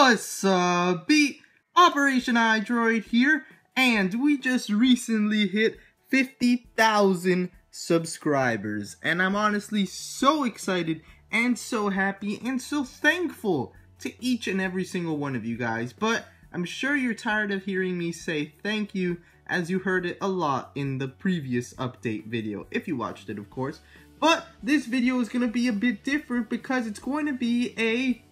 What's up, beat? OPERATIONiDROID here, and we just recently hit 50,000 subscribers, and I'm honestly so excited and so happy and so thankful to each and every single one of you guys. But I'm sure you're tired of hearing me say thank you, as you heard it a lot in the previous update video, if you watched it, of course. But this video is going to be a bit different because it's going to be a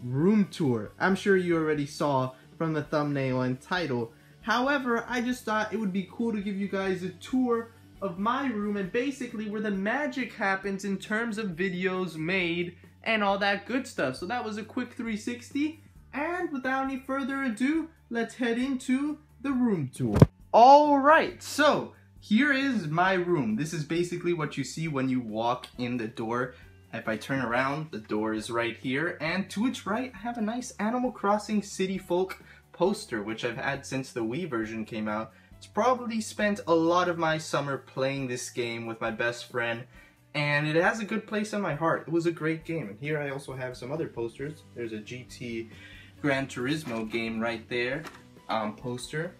room tour. I'm sure you already saw from the thumbnail and title. However, I just thought it would be cool to give you guys a tour of my room and basically where the magic happens in terms of videos made and all that good stuff. So that was a quick 360, and without any further ado, let's head into the room tour. Alright, so here is my room. This is basically what you see when you walk in the door. If I turn around, the door is right here, and to its right, I have a nice Animal Crossing City Folk poster, which I've had since the Wii version came out. It's probably spent a lot of my summer playing this game with my best friend, and it has a good place in my heart. It was a great game. And here I also have some other posters. There's a GT Gran Turismo game right there, poster.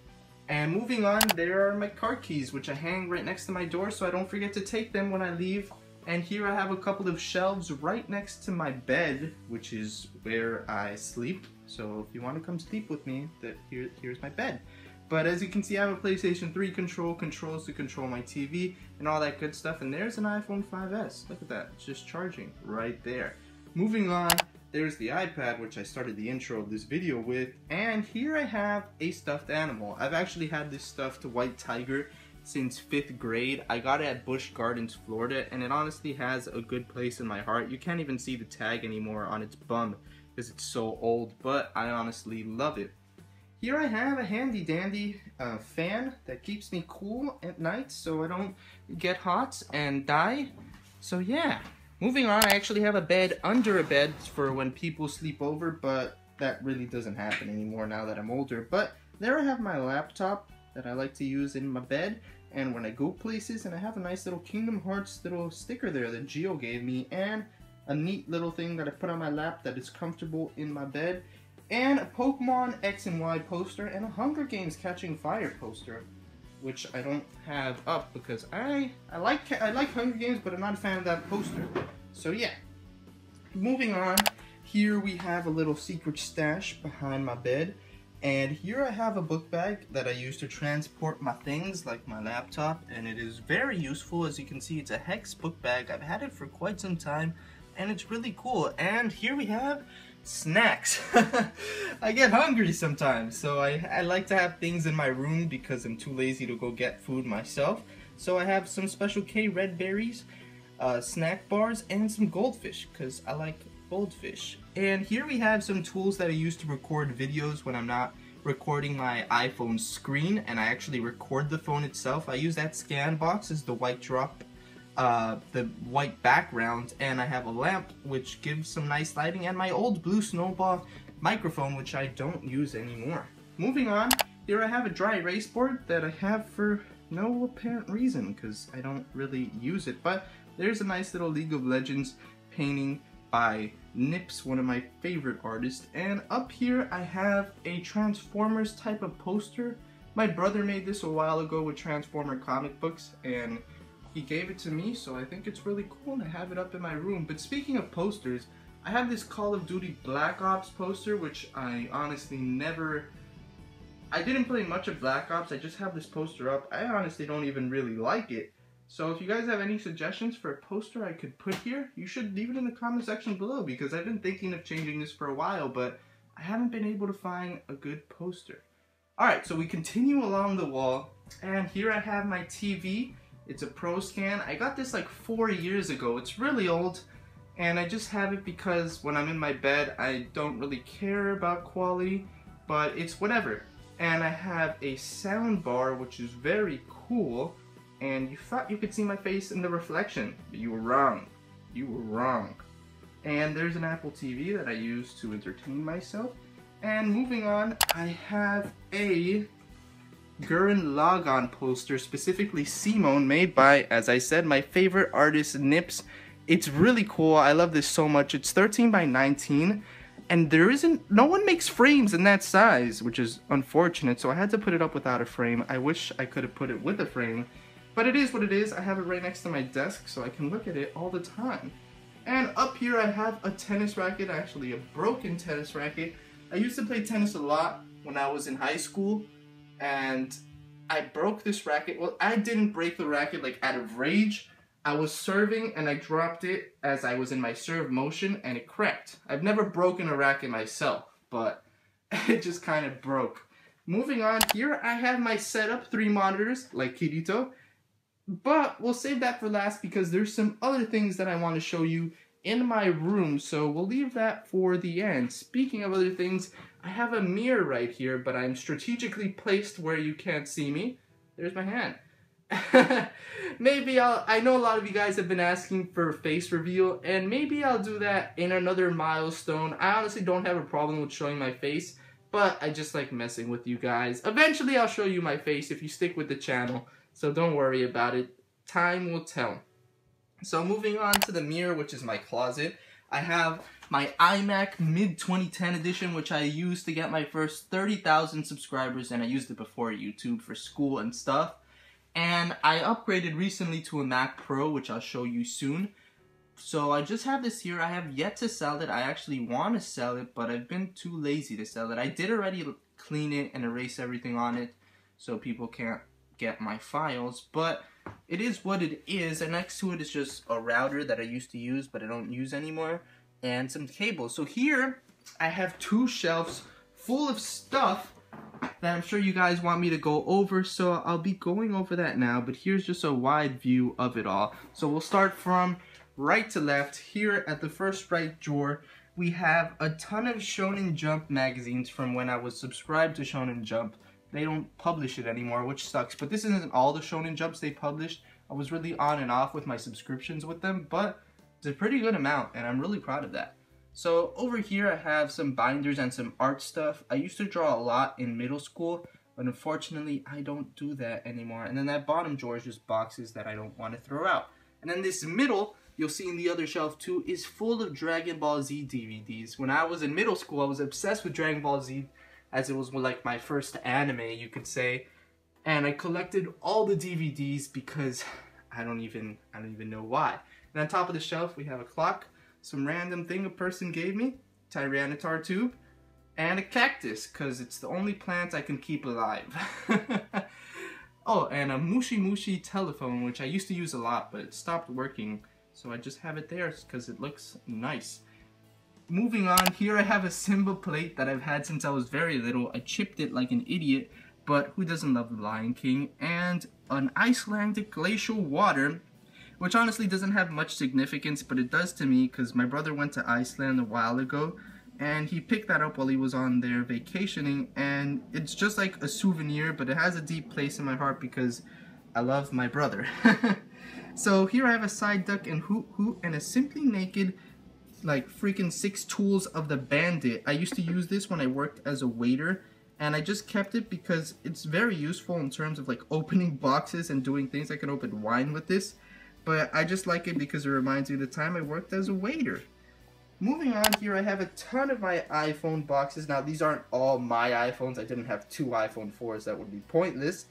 And moving on, there are my car keys, which I hang right next to my door so I don't forget to take them when I leave. And here I have a couple of shelves right next to my bed, which is where I sleep. So if you want to come sleep with me, here's my bed. But as you can see, I have a PlayStation 3 controls to control my TV and all that good stuff. And there's an iPhone 5S. Look at that, it's just charging right there. Moving on, there's the iPad, which I started the intro of this video with. And here I have a stuffed animal. I've actually had this stuffed white tiger since 5th grade. I got it at Busch Gardens, Florida, and it honestly has a good place in my heart. You can't even see the tag anymore on its bum because it's so old, but I honestly love it. Here I have a handy dandy fan that keeps me cool at night so I don't get hot and die. So yeah, moving on, I actually have a bed under a bed for when people sleep over, but that really doesn't happen anymore now that I'm older. But there I have my laptop that I like to use in my bed and when I go places, and I have a nice little Kingdom Hearts little sticker there that Geo gave me, and a neat little thing that I put on my lap that is comfortable in my bed, and a Pokemon X and Y poster, and a Hunger Games Catching Fire poster, which I don't have up because I like Hunger Games, but I'm not a fan of that poster. So yeah, moving on, here we have a little secret stash behind my bed. And here I have a book bag that I use to transport my things like my laptop, and it is very useful. As you can see, it's a hex book bag. I've had it for quite some time and it's really cool. And here we have snacks. I get hungry sometimes, so I like to have things in my room because I'm too lazy to go get food myself. So I have some Special K red berries, snack bars, and some goldfish because I like goldfish. And here we have some tools that I use to record videos when I'm not recording my iPhone screen and I actually record the phone itself. I use that scan box as the white drop, the white background, and I have a lamp which gives some nice lighting, and my old blue Snowball microphone which I don't use anymore. Moving on, here I have a dry erase board that I have for no apparent reason because I don't really use it, but there's a nice little League of Legends painting by Nips, one of my favorite artists. And up here I have a Transformers type of poster. My brother made this a while ago with Transformer comic books and he gave it to me, so I think it's really cool to have it up in my room. But speaking of posters, I have this Call of Duty Black Ops poster, which I honestly I didn't play much of Black Ops, I just have this poster up. I honestly don't even really like it. So if you guys have any suggestions for a poster I could put here, you should leave it in the comment section below because I've been thinking of changing this for a while, but I haven't been able to find a good poster. Alright, so we continue along the wall, and here I have my TV. It's a Pro Scan. I got this like 4 years ago. It's really old, and I just have it because when I'm in my bed, I don't really care about quality, but it's whatever. And I have a sound bar, which is very cool. And you thought you could see my face in the reflection, but you were wrong. You were wrong. And there's an Apple TV that I use to entertain myself. And moving on, I have a Gurren Lagann poster, specifically Simone, made by, as I said, my favorite artist, Nips. It's really cool. I love this so much. It's 13 by 19. And no one makes frames in that size, which is unfortunate, so I had to put it up without a frame. I wish I could have put it with a frame, but it is what it is. I have it right next to my desk, so I can look at it all the time. And up here I have a tennis racket, actually a broken tennis racket. I used to play tennis a lot when I was in high school, and I broke this racket. Well, I didn't break the racket like out of rage. I was serving and I dropped it as I was in my serve motion and it cracked. I've never broken a racket myself, but it just kind of broke. Moving on, here I have my setup, 3 monitors like Kirito, but we'll save that for last because there's some other things that I want to show you in my room, so we'll leave that for the end. Speaking of other things, I have a mirror right here, but I'm strategically placed where you can't see me. There's my hand. Maybe I know a lot of you guys have been asking for face reveal, and maybe I'll do that in another milestone. I honestly don't have a problem with showing my face, but I just like messing with you guys. Eventually I'll show you my face if you stick with the channel, so don't worry about it. Time will tell. So moving on to the mirror, which is my closet, I have my iMac mid-2010 edition, which I used to get my first 30,000 subscribers, and I used it before YouTube for school and stuff. And I upgraded recently to a Mac Pro, which I'll show you soon. So I just have this here. I have yet to sell it. I actually want to sell it, but I've been too lazy to sell it. I did already clean it and erase everything on it so people can't get my files, but it is what it is. And next to it is just a router that I used to use but I don't use anymore, and some cables. So here I have 2 shelves full of stuff that I'm sure you guys want me to go over, so I'll be going over that now, but here's just a wide view of it all. So we'll start from right to left. Here at the first right drawer, we have a ton of Shonen Jump magazines from when I was subscribed to Shonen Jump. They don't publish it anymore, which sucks, but this isn't all the Shonen Jumps they published. I was really on and off with my subscriptions with them, but it's a pretty good amount, and I'm really proud of that. So over here I have some binders and some art stuff. I used to draw a lot in middle school, but unfortunately I don't do that anymore. And then that bottom drawer is just boxes that I don't want to throw out. And then this middle, you'll see in the other shelf too, is full of Dragon Ball Z DVDs. When I was in middle school, I was obsessed with Dragon Ball Z, as it was like my first anime, you could say. And I collected all the DVDs because I don't even know why. And on top of the shelf we have a clock, some random thing a person gave me, Tyranitar tube, and a cactus, because it's the only plant I can keep alive. Oh, and a Mushi Mushi telephone, which I used to use a lot, but it stopped working, so I just have it there because it looks nice. Moving on, here I have a Simba plate that I've had since I was very little. I chipped it like an idiot, but who doesn't love The Lion King? And an Icelandic glacial water, which honestly doesn't have much significance, but it does to me because my brother went to Iceland a while ago and he picked that up while he was on there vacationing, and it's just like a souvenir, but it has a deep place in my heart because I love my brother. So here I have a side duck and hoot hoot and a Simply Naked like freaking 6 tools of the Bandit. I used to use this when I worked as a waiter, and I just kept it because it's very useful in terms of like opening boxes and doing things. I can open wine with this. But I just like it because it reminds me of the time I worked as a waiter. Moving on, here I have a ton of my iPhone boxes. Now these aren't all my iPhones. I didn't have 2 iPhone 4s. That would be pointless.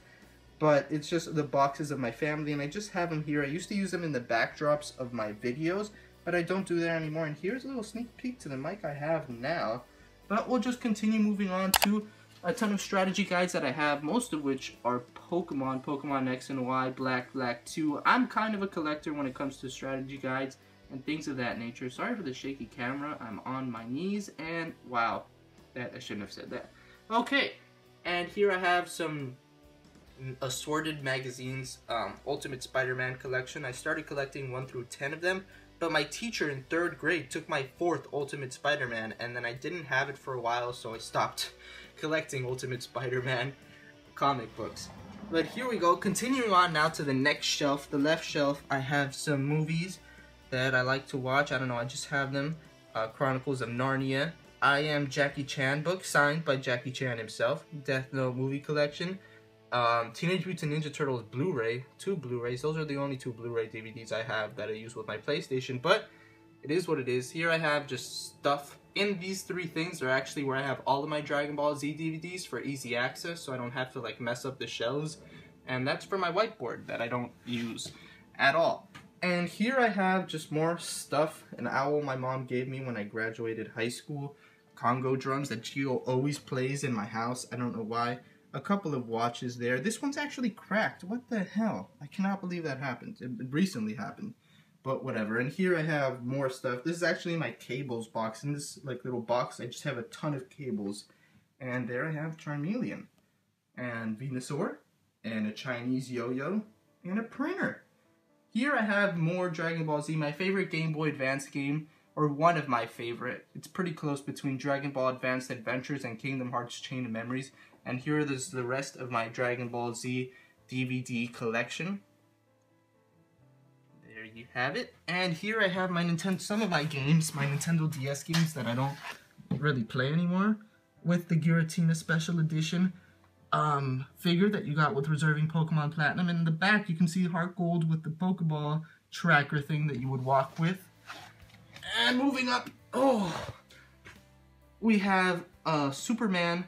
But it's just the boxes of my family, and I just have them here. I used to use them in the backdrops of my videos, but I don't do that anymore. And here's a little sneak peek to the mic I have now. But we'll just continue moving on to a ton of strategy guides that I have, most of which are Pokemon X and Y, Black 2. I'm kind of a collector when it comes to strategy guides and things of that nature. Sorry for the shaky camera. I'm on my knees, and wow, I shouldn't have said that. Okay, and here I have some assorted magazines, Ultimate Spider-Man collection. I started collecting 1 through 10 of them, but my teacher in 3rd grade took my 4th Ultimate Spider-Man, and then I didn't have it for a while, so I stopped collecting Ultimate Spider-Man comic books. But here we go, continuing on now to the next shelf, the left shelf. I have some movies that I like to watch. I don't know, I just have them. Chronicles of Narnia, I Am Jackie Chan book, signed by Jackie Chan himself, Death Note movie collection, Teenage Mutant Ninja Turtles Blu-ray, 2 Blu-rays. Those are the only 2 Blu-ray DVDs I have that I use with my PlayStation, but it is what it is. Here I have just stuff in these three things are actually where I have all of my Dragon Ball Z DVDs for easy access, so I don't have to like mess up the shelves. And that's for my whiteboard that I don't use at all. And here I have just more stuff. An owl my mom gave me when I graduated high school. Congo drums that Gio always plays in my house. I don't know why. A couple of watches there. This one's actually cracked. What the hell? I cannot believe that happened. It recently happened. But whatever. And here I have more stuff. This is actually my cables box. In this like little box, I just have a ton of cables. And there I have Charmeleon. And Venusaur. And a Chinese yo-yo. And a printer. Here I have more Dragon Ball Z, my favorite Game Boy Advance game, or one of my favorite. It's pretty close between Dragon Ball Advanced Adventures and Kingdom Hearts Chain of Memories. And here is the rest of my Dragon Ball Z DVD collection. There you have it. And here I have my some of my games, my Nintendo DS games that I don't really play anymore, with the Giratina Special Edition figure that you got with reserving Pokemon Platinum. And in the back you can see Heart Gold with the Pokeball tracker thing that you would walk with. And moving up, we have a Superman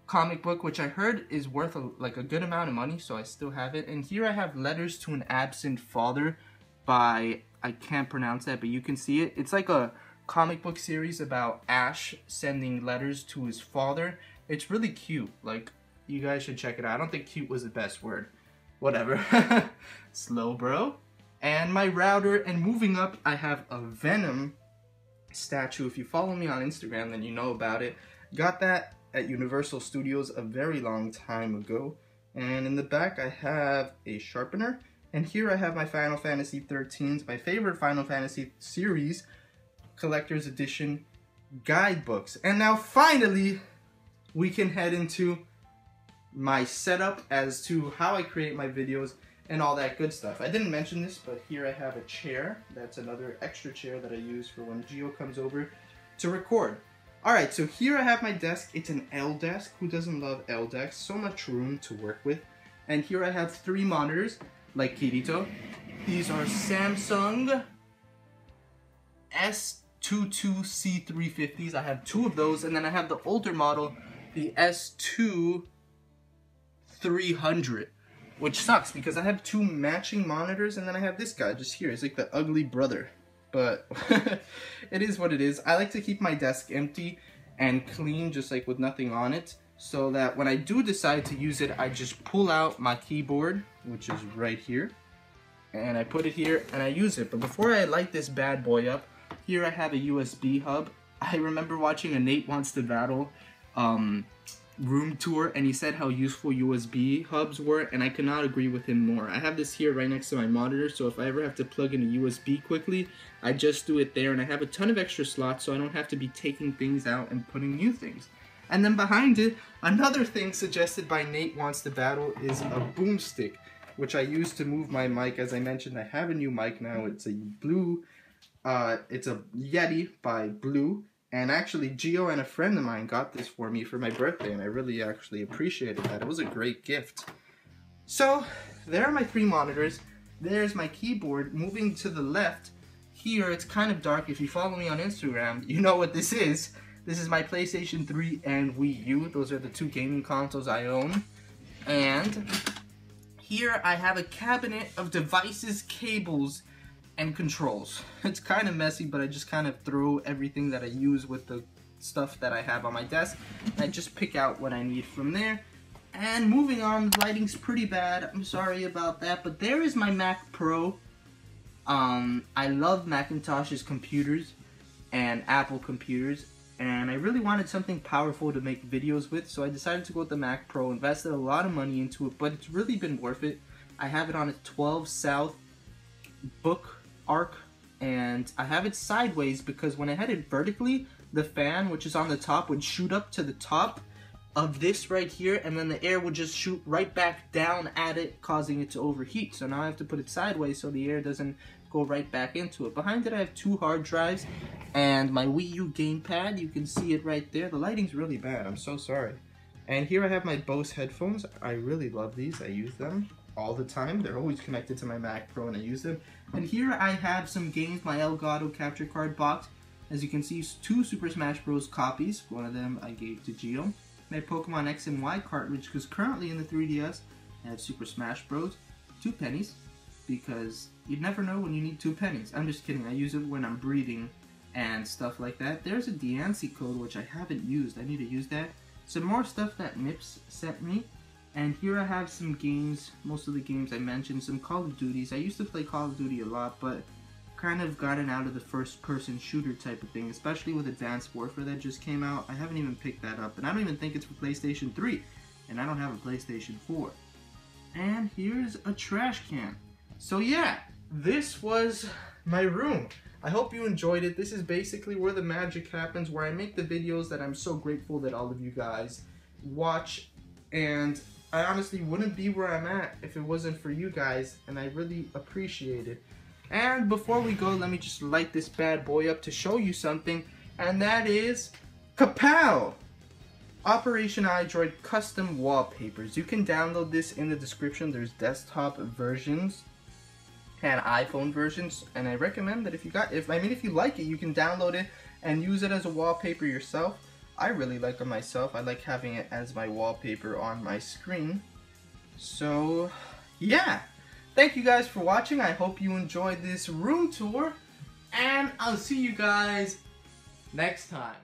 comic book, which I heard is worth like a good amount of money, so I still have it. And here I have Letters to an Absent Father by, I can't pronounce that, but you can see it. It's like a comic book series about Ash sending letters to his father. It's really cute. Like, you guys should check it out. I don't think cute was the best word. Whatever. Slow, bro. And my router. And moving up, I have a Venom statue. If you follow me on Instagram, then you know about it. Got that at Universal Studios a very long time ago. And in the back, I have a sharpener. And here I have my Final Fantasy 13s, my favorite Final Fantasy series, Collector's Edition guidebooks. And now finally, we can head into my setup as to how I create my videos and all that good stuff. I didn't mention this, but here I have a chair. That's another extra chair that I use for when Gio comes over to record. Alright, so here I have my desk. It's an L desk. Who doesn't love L desks? So much room to work with. And here I have 3 monitors, like Kirito. These are Samsung S22C350s. I have 2 of those, and then I have the older model, the S2 300, which sucks because I have 2 matching monitors, and then I have this guy just here. It's like the ugly brother, but it is what it is. I like to keep my desk empty and clean, just like with nothing on it, so that when I do decide to use it, I just pull out my keyboard, which is right here, and I put it here and I use it. But before I light this bad boy up, here I have a USB hub. I remember watching a Nate Wants to Battle room tour, and he said how useful USB hubs were, and I could not agree with him more. I have this here right next to my monitor, so if I ever have to plug in a USB quickly, I just do it there, and I have a ton of extra slots, so I don't have to be taking things out and putting new things. And then behind it, another thing suggested by Nate Wants to Battle is a boomstick, which I use to move my mic. As I mentioned, I have a new mic now. It's a blue, it's a Yeti by Blue. And actually, Gio and a friend of mine got this for me for my birthday, and I really actually appreciated that. It was a great gift. So, there are my 3 monitors. There's my keyboard. Moving to the left, here it's kind of dark. If you follow me on Instagram, you know what this is. This is my PlayStation 3 and Wii U. Those are the 2 gaming consoles I own. And here I have a cabinet of devices, cables, and controls. It's kind of messy, but I just kind of throw everything that I use with the stuff that I have on my desk. I just pick out what I need from there. And moving on, the lighting's pretty bad. I'm sorry about that, but there is my Mac Pro. I love Macintosh's computers and Apple computers, and I really wanted something powerful to make videos with, so I decided to go with the Mac Pro. Invested a lot of money into it, but it's really been worth it. I have it on a 12 South book arc, and I have it sideways because when I had it vertically, the fan, which is on the top, would shoot up to the top of this right here, and then the air would just shoot right back down at it, causing it to overheat. So now I have to put it sideways so the air doesn't go right back into it. Behind it I have 2 hard drives and my Wii U gamepad. You can see it right there. The lighting's really bad, I'm so sorry. And here I have my Bose headphones. I really love these. I use them all the time. They're always connected to my Mac Pro and I use them. And here I have some games, my Elgato capture card box. As you can see, 2 Super Smash Bros. Copies. One of them I gave to Geo. My Pokemon X and Y cartridge, because currently in the 3DS I have Super Smash Bros. 2 pennies, because you never know when you need 2 pennies. I'm just kidding, I use it when I'm breeding and stuff like that. There's a Diancie code which I haven't used. I need to use that. Some more stuff that Mips sent me. And here I have some games, most of the games I mentioned, some Call of Duties. I used to play Call of Duty a lot, but kind of gotten out of the first-person shooter type of thing, especially with Advanced Warfare that just came out. I haven't even picked that up, and I don't even think it's for PlayStation 3, and I don't have a PlayStation 4. And here's a trash can. So yeah, this was my room. I hope you enjoyed it. This is basically where the magic happens, where I make the videos that I'm so grateful that all of you guys watch, and I honestly wouldn't be where I'm at if it wasn't for you guys, and I really appreciate it. And before we go, let me just light this bad boy up to show you something, and that is kapow! OPERATIONiDROID custom wallpapers. You can download this in the description. There's desktop versions and iPhone versions, and I recommend that if you like it, you can download it and use it as a wallpaper yourself. I really like it myself. I like having it as my wallpaper on my screen. So yeah, thank you guys for watching. I hope you enjoyed this room tour, and I'll see you guys next time.